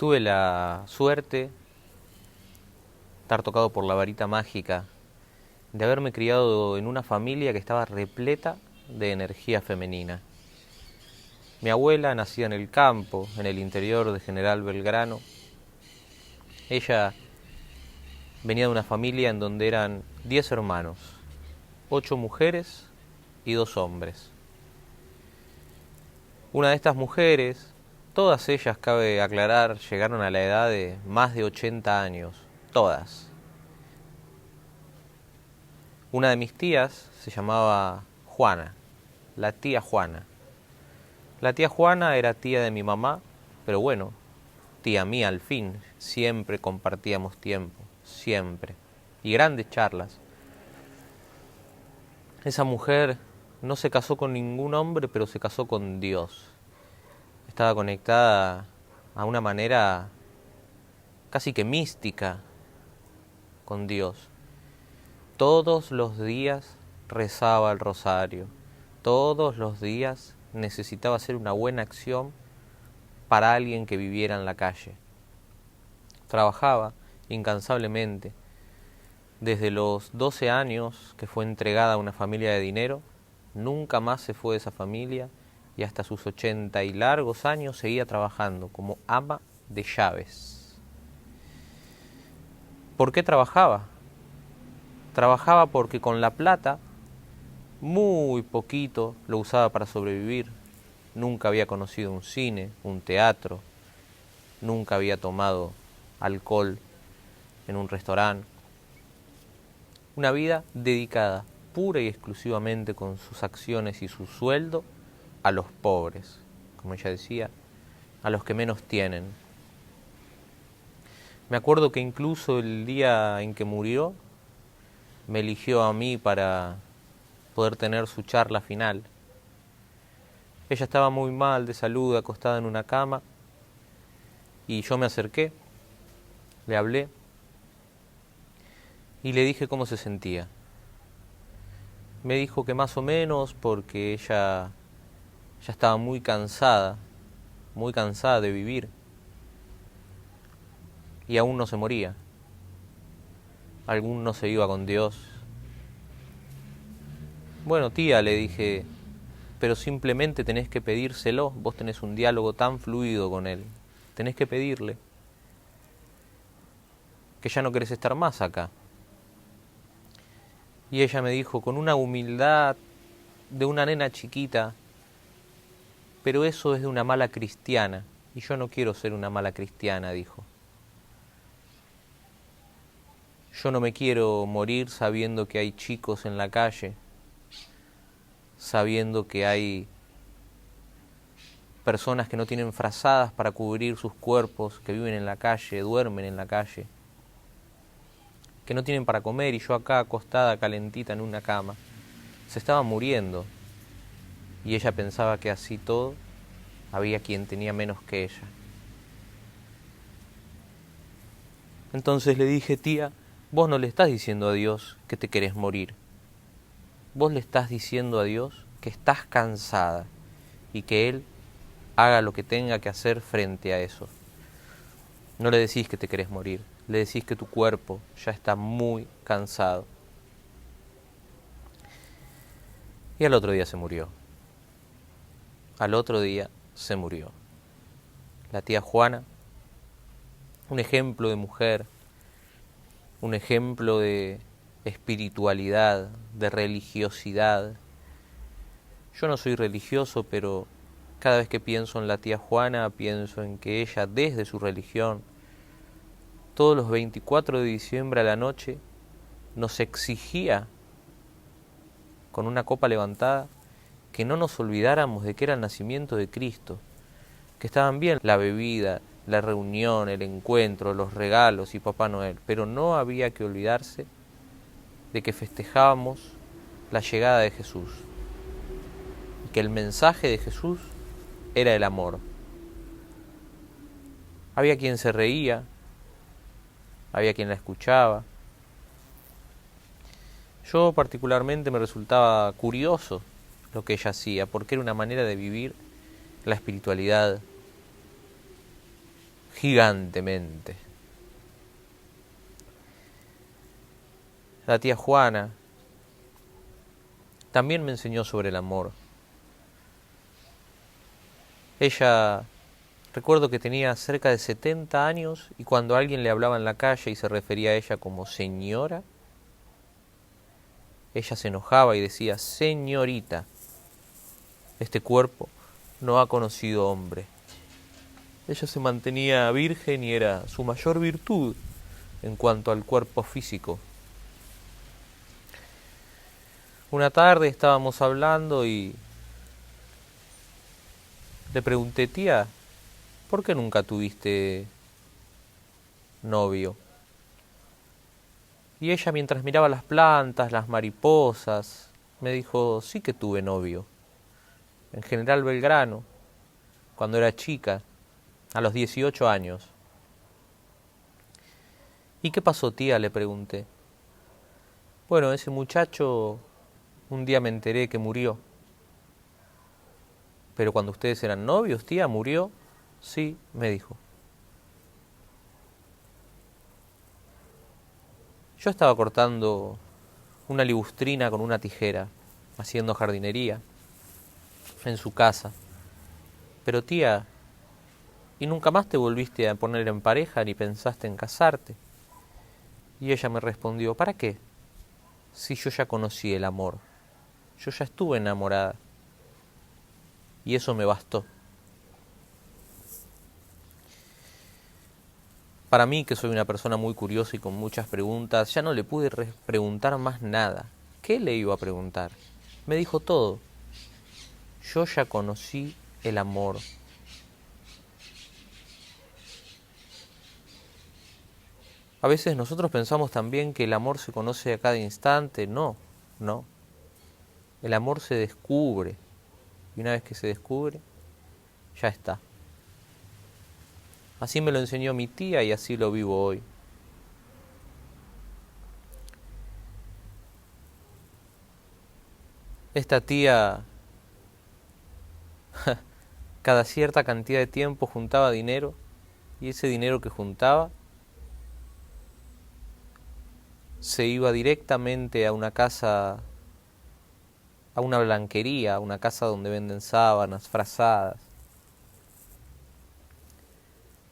Tuve la suerte, estar tocado por la varita mágica, de haberme criado en una familia que estaba repleta de energía femenina. Mi abuela, nacida en el campo, en el interior de General Belgrano, ella venía de una familia en donde eran 10 hermanos, 8 mujeres y 2 hombres. Una de estas mujeres, todas ellas, cabe aclarar, llegaron a la edad de más de 80 años, todas. Una de mis tías se llamaba Juana, la tía Juana. La tía Juana era tía de mi mamá, pero bueno, tía mía al fin. Siempre compartíamos tiempo, siempre. Y grandes charlas. Esa mujer no se casó con ningún hombre, pero se casó con Dios. Estaba conectada a una manera casi que mística con Dios. Todos los días rezaba el rosario. Todos los días necesitaba hacer una buena acción para alguien que viviera en la calle. Trabajaba incansablemente. Desde los 12 años que fue entregada a una familia de dinero, nunca más se fue de esa familia y hasta sus 80 y largos años seguía trabajando como ama de llaves. ¿Por qué trabajaba? Trabajaba porque con la plata, muy poquito lo usaba para sobrevivir. Nunca había conocido un cine, un teatro, nunca había tomado alcohol en un restaurante. Una vida dedicada pura y exclusivamente con sus acciones y su sueldo a los pobres, como ella decía, a los que menos tienen. Me acuerdo que incluso el día en que murió, me eligió a mí para poder tener su charla final. Ella estaba muy mal de salud, acostada en una cama, y yo me acerqué, le hablé y le dije cómo se sentía. Me dijo que más o menos porque ella ya estaba muy cansada de vivir, y aún no se moría, aún no se iba con Dios. Bueno, tía, le dije, pero simplemente tenés que pedírselo, vos tenés un diálogo tan fluido con él, tenés que pedirle que ya no querés estar más acá. Y ella me dijo con una humildad de una nena chiquita, pero eso es de una mala cristiana, y yo no quiero ser una mala cristiana, dijo. Yo no me quiero morir sabiendo que hay chicos en la calle, sabiendo que hay personas que no tienen frazadas para cubrir sus cuerpos, que viven en la calle, duermen en la calle, que no tienen para comer, y yo acá acostada calentita en una cama. Se estaba muriendo, y ella pensaba que así todo había quien tenía menos que ella. Entonces le dije, tía, vos no le estás diciendo a Dios que te querés morir. Vos le estás diciendo a Dios que estás cansada y que Él haga lo que tenga que hacer frente a eso. No le decís que te querés morir, le decís que tu cuerpo ya está muy cansado. Y al otro día se murió. Al otro día se murió. La tía Juana, un ejemplo de mujer, un ejemplo de espiritualidad, de religiosidad. Yo no soy religioso, pero cada vez que pienso en la tía Juana, pienso en que ella, desde su religión, todos los 24 de diciembre a la noche, nos exigía, con una copa levantada, que no nos olvidáramos de que era el nacimiento de Cristo, que estaban bien la bebida, la reunión, el encuentro, los regalos y Papá Noel, pero no había que olvidarse de que festejábamos la llegada de Jesús, y que el mensaje de Jesús era el amor. Había quien se reía, había quien la escuchaba. Yo particularmente me resultaba curioso lo que ella hacía, porque era una manera de vivir la espiritualidad gigantemente. La tía Juana también me enseñó sobre el amor. Ella, recuerdo que tenía cerca de 70 años y cuando alguien le hablaba en la calle y se refería a ella como señora, ella se enojaba y decía: señorita, este cuerpo no ha conocido hombre. Ella se mantenía virgen y era su mayor virtud en cuanto al cuerpo físico. Una tarde estábamos hablando y le pregunté: tía, ¿por qué nunca tuviste novio? Y ella, mientras miraba las plantas, las mariposas, me dijo: sí que tuve novio. En General Belgrano, cuando era chica, a los 18 años. ¿Y qué pasó, tía?, le pregunté. Bueno, ese muchacho, un día me enteré que murió. Pero cuando ustedes eran novios, tía, ¿murió? Sí, me dijo. Yo estaba cortando una libustrina con una tijera, haciendo jardinería, en su casa. Pero tía, ¿y nunca más te volviste a poner en pareja ni pensaste en casarte? Y ella me respondió: ¿para qué? Si yo ya conocí el amor, yo ya estuve enamorada. Y eso me bastó. Para mí, que soy una persona muy curiosa y con muchas preguntas, ya no le pude preguntar más nada. ¿Qué le iba a preguntar? Me dijo todo. Yo ya conocí el amor. A veces nosotros pensamos también que el amor se conoce a cada instante. No, no. El amor se descubre. Y una vez que se descubre, ya está. Así me lo enseñó mi tía y así lo vivo hoy. Esta tía cada cierta cantidad de tiempo juntaba dinero y ese dinero que juntaba se iba directamente a una casa, a una blanquería, a una casa donde venden sábanas, frazadas.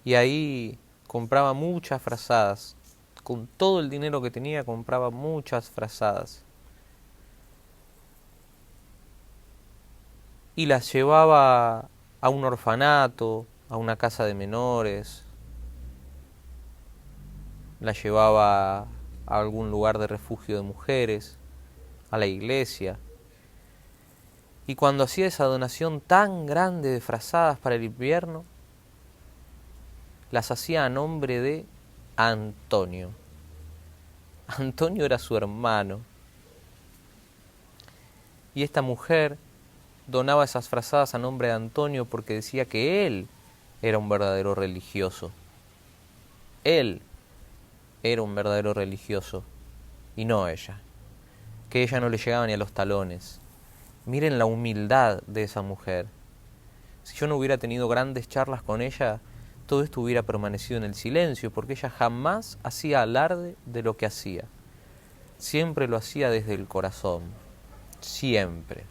Y ahí compraba muchas frazadas. Con todo el dinero que tenía compraba muchas frazadas. Y las llevaba a un orfanato, a una casa de menores. Las llevaba a algún lugar de refugio de mujeres, a la iglesia. Y cuando hacía esa donación tan grande de frazadas para el invierno, las hacía a nombre de Antonio. Antonio era su hermano. Y esta mujer donaba esas frazadas a nombre de Antonio porque decía que él era un verdadero religioso. Él era un verdadero religioso y no ella. Que ella no le llegaba ni a los talones. Miren la humildad de esa mujer. Si yo no hubiera tenido grandes charlas con ella, todo esto hubiera permanecido en el silencio, porque ella jamás hacía alarde de lo que hacía. Siempre lo hacía desde el corazón. Siempre.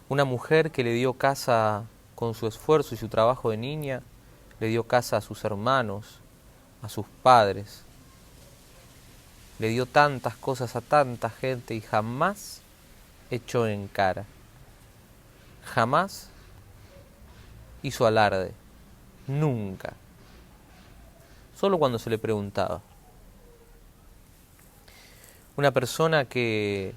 Una mujer que le dio casa con su esfuerzo y su trabajo de niña, le dio casa a sus hermanos, a sus padres. Le dio tantas cosas a tanta gente y jamás echó en cara. Jamás hizo alarde. Nunca. Solo cuando se le preguntaba. Una persona que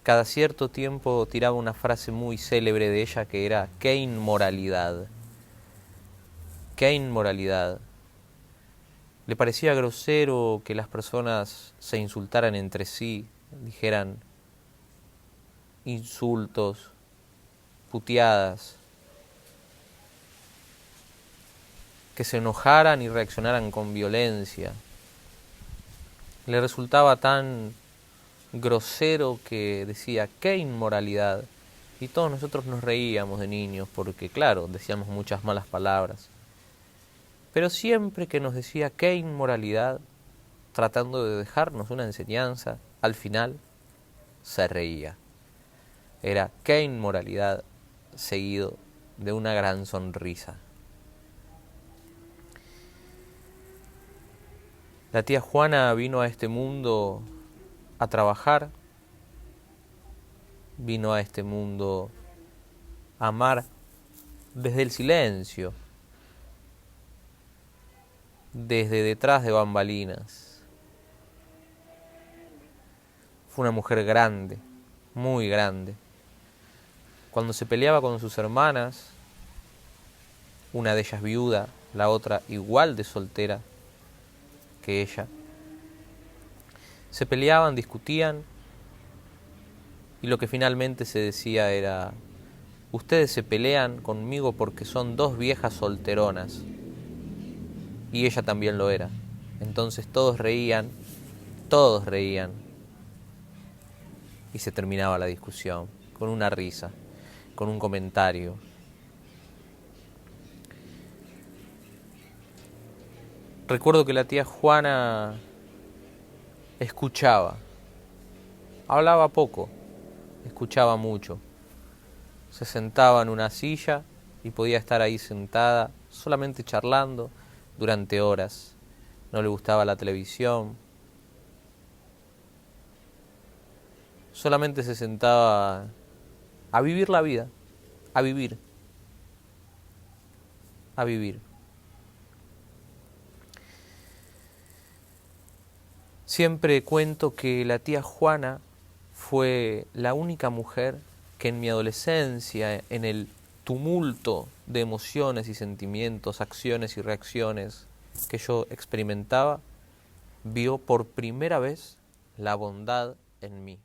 cada cierto tiempo tiraba una frase muy célebre de ella que era: ¡qué inmoralidad! ¡Qué inmoralidad! Le parecía grosero que las personas se insultaran entre sí, dijeran insultos, puteadas, que se enojaran y reaccionaran con violencia. Le resultaba tan grosero que decía: ¡qué inmoralidad! Y todos nosotros nos reíamos de niños porque, claro, decíamos muchas malas palabras. pero siempre que nos decía qué inmoralidad, tratando de dejarnos una enseñanza, al final se reía. Era qué inmoralidad seguido de una gran sonrisa. La tía Juana vino a este mundo a trabajar, vino a este mundo a amar desde el silencio, desde detrás de bambalinas. Fue una mujer grande, muy grande. Cuando se peleaba con sus hermanas, una de ellas viuda, la otra igual de soltera que ella, se peleaban, discutían, y lo que finalmente se decía era: ustedes se pelean conmigo porque son dos viejas solteronas. Y ella también lo era. Entonces todos reían, y se terminaba la discusión con una risa, con un comentario. Recuerdo que la tía Juana escuchaba, hablaba poco, escuchaba mucho. Se sentaba en una silla y podía estar ahí sentada, solamente charlando durante horas. No le gustaba la televisión. Solamente se sentaba a vivir la vida, a vivir, a vivir. Siempre cuento que la tía Juana fue la única mujer que en mi adolescencia, en el tumulto de emociones y sentimientos, acciones y reacciones que yo experimentaba, vio por primera vez la bondad en mí.